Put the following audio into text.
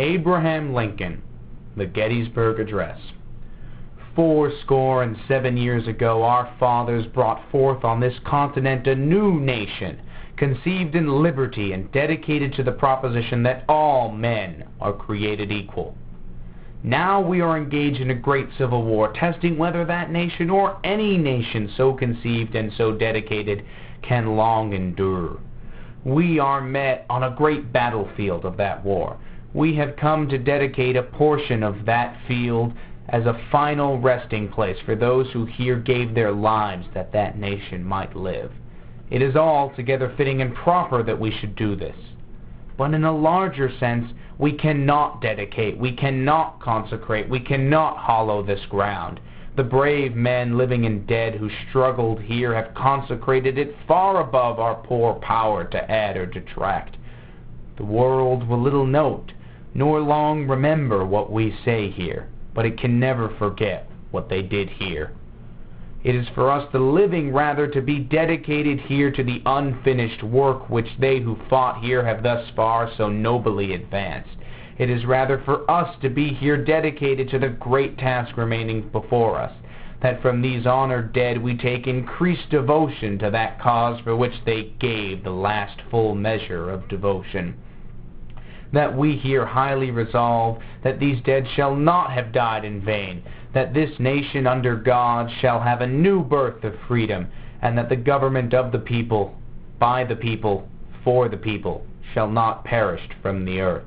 Abraham Lincoln, the Gettysburg Address. 77 years ago, our fathers brought forth on this continent a new nation, conceived in liberty and dedicated to the proposition that all men are created equal. Now we are engaged in a great civil war, testing whether that nation or any nation so conceived and so dedicated can long endure. We are met on a great battlefield of that war. We have come to dedicate a portion of that field as a final resting place for those who here gave their lives that that nation might live. It is altogether fitting and proper that we should do this. But in a larger sense, we cannot dedicate, we cannot consecrate, we cannot hallow this ground. The brave men, living and dead, who struggled here have consecrated it far above our poor power to add or detract. The world will little note, nor long remember what we say here, but it can never forget what they did here. It is for us, the living, rather, to be dedicated here to the unfinished work which they who fought here have thus far so nobly advanced. It is rather for us to be here dedicated to the great task remaining before us, that from these honored dead we take increased devotion to that cause for which they gave the last full measure of devotion. That we here highly resolve that these dead shall not have died in vain, that this nation under God shall have a new birth of freedom, and that the government of the people, by the people, for the people, shall not perish from the earth.